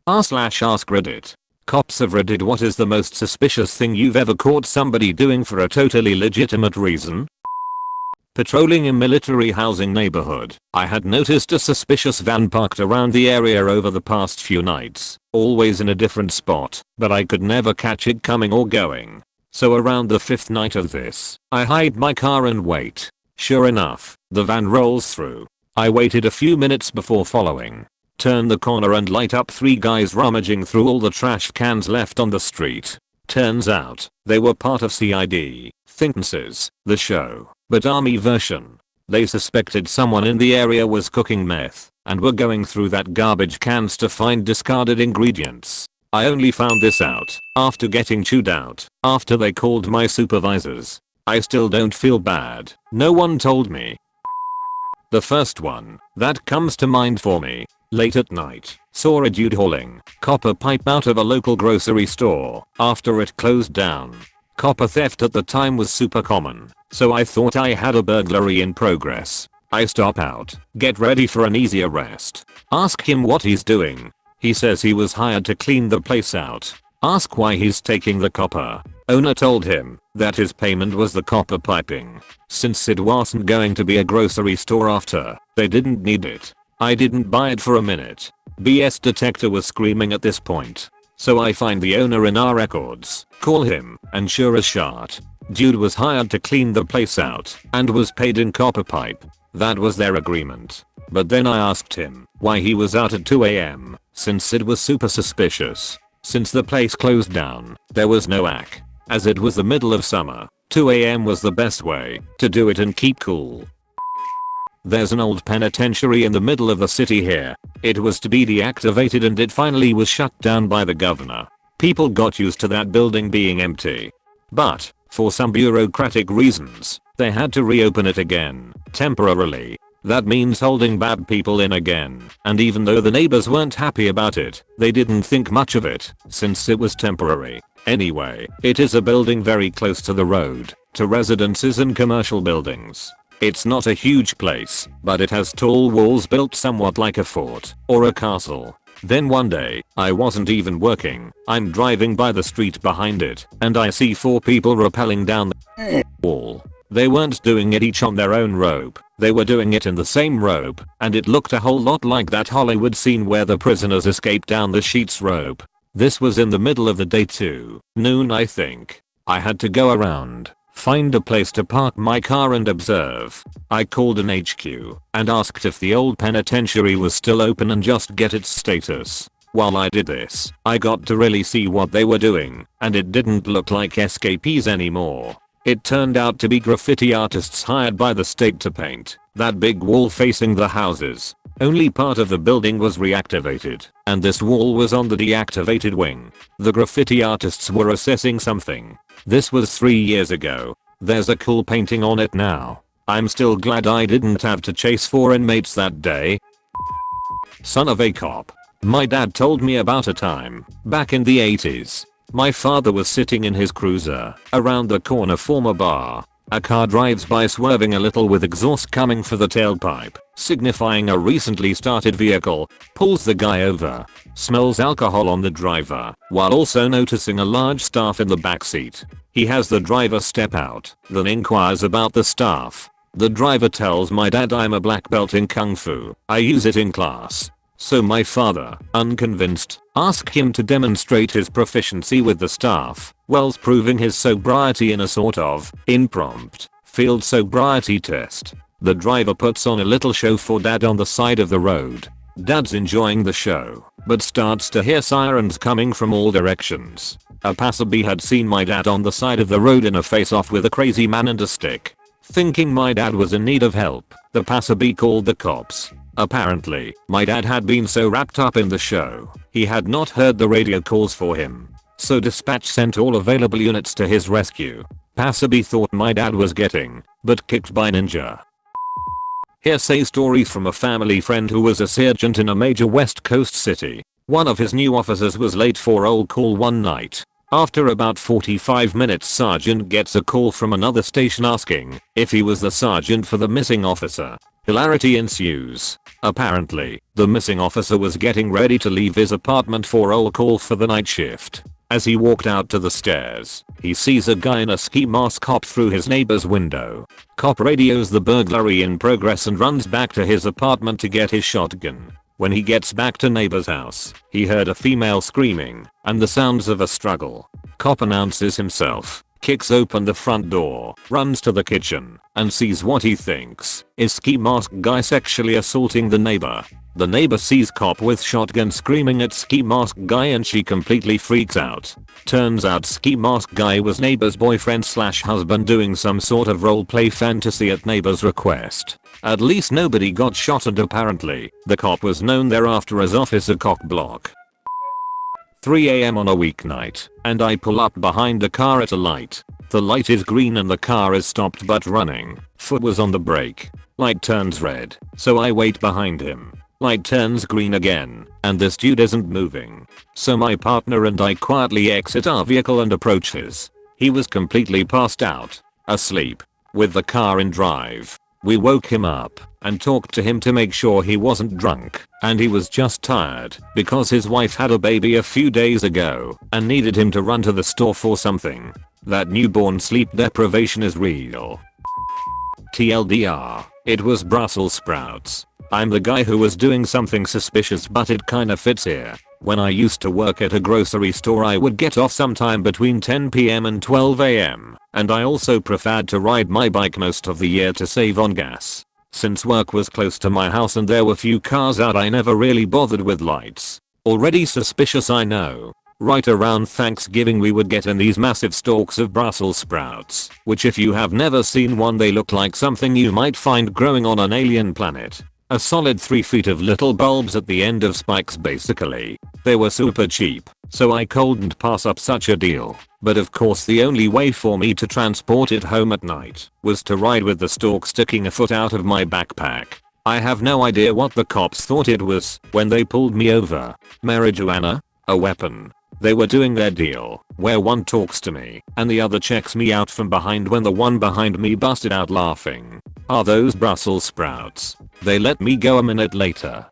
r/AskReddit. Cops of Reddit, what is the most suspicious thing you've ever caught somebody doing for a totally legitimate reason? Patrolling a military housing neighborhood, I had noticed a suspicious van parked around the area over the past few nights, always in a different spot, but I could never catch it coming or going. So around the 5th night of this, I hide my car and wait. Sure enough, the van rolls through. I waited a few minutes before following. Turn the corner and light up 3 guys rummaging through all the trash cans left on the street. Turns out, they were part of CID, Thinkness, the show, but army version. They suspected someone in the area was cooking meth, and were going through that garbage cans to find discarded ingredients. I only found this out after getting chewed out, after they called my supervisors. I still don't feel bad, no one told me. The first one that comes to mind for me. Late at night, saw a dude hauling copper pipe out of a local grocery store after it closed down. Copper theft at the time was super common, so I thought I had a burglary in progress. I stop out, get ready for an easy arrest. Ask him what he's doing. He says he was hired to clean the place out. Ask why he's taking the copper. Owner told him that his payment was the copper piping. Since it wasn't going to be a grocery store after, they didn't need it. I didn't buy it for a minute. BS detector was screaming at this point. So I find the owner in our records, call him, and sure as shit, dude was hired to clean the place out and was paid in copper pipe. That was their agreement. But then I asked him why he was out at 2 AM, since it was super suspicious. Since the place closed down, there was no AC. As it was the middle of summer, 2 AM was the best way to do it and keep cool. There's an old penitentiary in the middle of the city here. It was to be deactivated and it finally was shut down by the governor. People got used to that building being empty. But, for some bureaucratic reasons, they had to reopen it again, temporarily. That means holding bad people in again, and even though the neighbors weren't happy about it, they didn't think much of it, since it was temporary. Anyway, it is a building very close to the road, to residences and commercial buildings. It's not a huge place, but it has tall walls built somewhat like a fort or a castle. Then one day, I wasn't even working, I'm driving by the street behind it, and I see 4 people rappelling down the wall. They weren't doing it each on their own rope, they were doing it in the same rope, and it looked a whole lot like that Hollywood scene where the prisoners escape down the sheet's rope. This was in the middle of the day too, noon I think. I had to go around, find a place to park my car and observe. I called an HQ and asked if the old penitentiary was still open and just get its status. While I did this, I got to really see what they were doing, and it didn't look like escapees anymore. It turned out to be graffiti artists hired by the state to paint that big wall facing the houses. Only part of the building was reactivated, and this wall was on the deactivated wing. The graffiti artists were assessing something. This was 3 years ago. There's a cool painting on it now. I'm still glad I didn't have to chase 4 inmates that day. Son of a cop. My dad told me about a time, back in the 80s. My father was sitting in his cruiser, around the corner from a bar. A car drives by swerving a little with exhaust coming for the tailpipe, signifying a recently started vehicle, pulls the guy over, smells alcohol on the driver, while also noticing a large staff in the backseat. He has the driver step out, then inquires about the staff. The driver tells my dad I'm a black belt in Kung Fu, I use it in class. So my father, unconvinced, asked him to demonstrate his proficiency with the staff, whilst proving his sobriety in a sort of impromptu field sobriety test. The driver puts on a little show for dad on the side of the road. Dad's enjoying the show, but starts to hear sirens coming from all directions. A passerby had seen my dad on the side of the road in a face-off with a crazy man and a stick. Thinking my dad was in need of help, the passerby called the cops. Apparently, my dad had been so wrapped up in the show, he had not heard the radio calls for him. So dispatch sent all available units to his rescue. Passerby thought my dad was getting but kicked by ninja. Hearsay story from a family friend who was a sergeant in a major West Coast city. One of his new officers was late for roll call one night. After about 45 minutes, sergeant gets a call from another station asking if he was the sergeant for the missing officer. Hilarity ensues. Apparently, the missing officer was getting ready to leave his apartment for roll call for the night shift. As he walked out to the stairs, he sees a guy in a ski mask hop through his neighbor's window. Cop radios the burglary in progress and runs back to his apartment to get his shotgun. When he gets back to neighbor's house, he heard a female screaming and the sounds of a struggle. Cop announces himself, kicks open the front door, runs to the kitchen, and sees what he thinks is ski mask guy sexually assaulting the neighbor. The neighbor sees cop with shotgun screaming at ski mask guy and she completely freaks out. Turns out ski mask guy was neighbor's boyfriend/husband doing some sort of roleplay fantasy at neighbor's request. At least nobody got shot and apparently, the cop was known thereafter as Officer Cockblock. 3 AM on a weeknight, and I pull up behind a car at a light. The light is green and the car is stopped but running. Foot was on the brake. Light turns red, so I wait behind him. Light turns green again, and this dude isn't moving. So my partner and I quietly exit our vehicle and approach his. He was completely passed out, asleep, with the car in drive. We woke him up and talked to him to make sure he wasn't drunk and he was just tired because his wife had a baby a few days ago and needed him to run to the store for something. That newborn sleep deprivation is real. TLDR, it was Brussels sprouts. I'm the guy who was doing something suspicious but it kinda fits here. When I used to work at a grocery store I would get off sometime between 10 PM and 12 AM, and I also preferred to ride my bike most of the year to save on gas. Since work was close to my house and there were few cars out I never really bothered with lights. Already suspicious I know. Right around Thanksgiving we would get in these massive stalks of Brussels sprouts, which if you have never seen one they look like something you might find growing on an alien planet. A solid 3 feet of little bulbs at the end of spikes basically. They were super cheap, so I couldn't pass up such a deal. But of course the only way for me to transport it home at night was to ride with the stalk sticking a foot out of my backpack. I have no idea what the cops thought it was when they pulled me over. Marijuana? A weapon? They were doing their deal, where one talks to me and the other checks me out from behind when the one behind me busted out laughing. Are those Brussels sprouts? They let me go a minute later.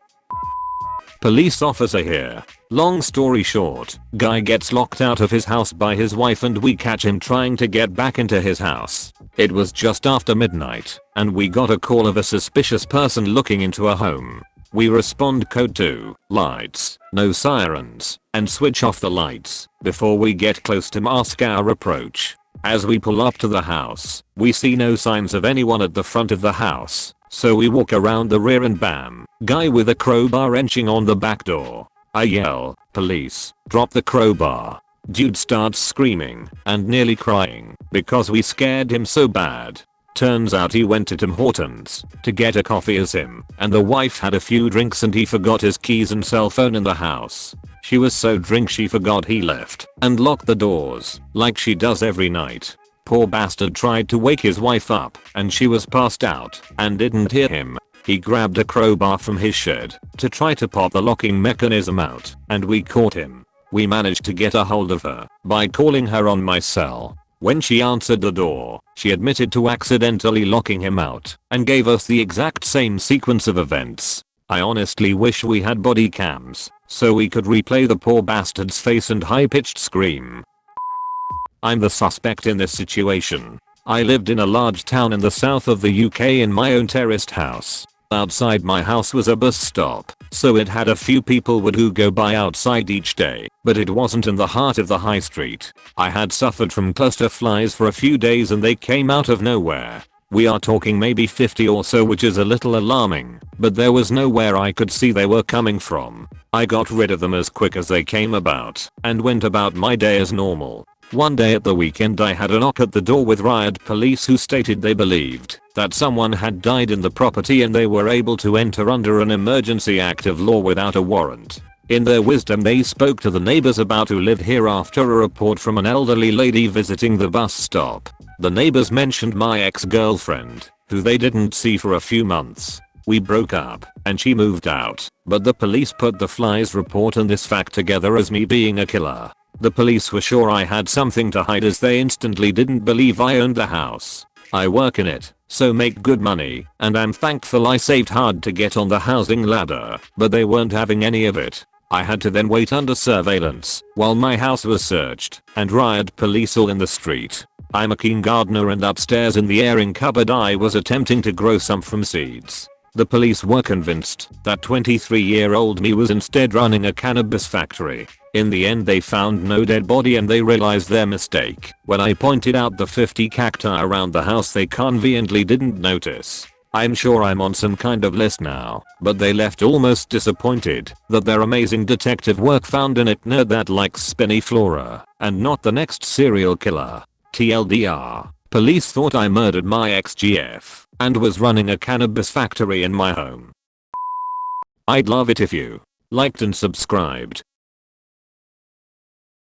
Police officer here. Long story short, guy gets locked out of his house by his wife and we catch him trying to get back into his house. It was just after midnight, and we got a call of a suspicious person looking into a home. We respond code 2, lights, no sirens, and switch off the lights before we get close to mask our approach. As we pull up to the house, we see no signs of anyone at the front of the house, so we walk around the rear and bam, guy with a crowbar wrenching on the back door. I yell, police, drop the crowbar. Dude starts screaming and nearly crying because we scared him so bad. Turns out he went to Tim Hortons to get a coffee as him and the wife had a few drinks and he forgot his keys and cell phone in the house. She was so drunk she forgot he left and locked the doors like she does every night. Poor bastard tried to wake his wife up and she was passed out and didn't hear him. He grabbed a crowbar from his shed to try to pop the locking mechanism out and we caught him. We managed to get a hold of her by calling her on my cell. When she answered the door, she admitted to accidentally locking him out and gave us the exact same sequence of events. I honestly wish we had body cams so we could replay the poor bastard's face and high-pitched scream. I'm the suspect in this situation. I lived in a large town in the south of the UK in my own terraced house. Outside my house was a bus stop, so it had a few people who go by outside each day, but it wasn't in the heart of the high street. I had suffered from cluster flies for a few days and they came out of nowhere. We are talking maybe 50 or so, which is a little alarming, but there was nowhere I could see they were coming from. I got rid of them as quick as they came about and went about my day as normal. One day at the weekend I had a knock at the door with riot police who stated they believed that someone had died in the property and they were able to enter under an emergency act of law without a warrant. In their wisdom they spoke to the neighbors about who lived here after a report from an elderly lady visiting the bus stop. The neighbors mentioned my ex-girlfriend, who they didn't see for a few months. We broke up and she moved out, but the police put the flies report and this fact together as me being a killer. The police were sure I had something to hide as they instantly didn't believe I owned the house. I work in it, so make good money, and I'm thankful I saved hard to get on the housing ladder, but they weren't having any of it. I had to then wait under surveillance while my house was searched and riot police all in the street. I'm a keen gardener, and upstairs in the airing cupboard I was attempting to grow some from seeds. The police were convinced that 23-year-old me was instead running a cannabis factory. In the end they found no dead body, and they realized their mistake when I pointed out the 50 cacti around the house they conveniently didn't notice. I'm sure I'm on some kind of list now, but they left almost disappointed that their amazing detective work found in it nerd that likes spinny flora and not the next serial killer. TLDR, police thought I murdered my ex-GF and was running a cannabis factory in my home. I'd love it if you liked and subscribed.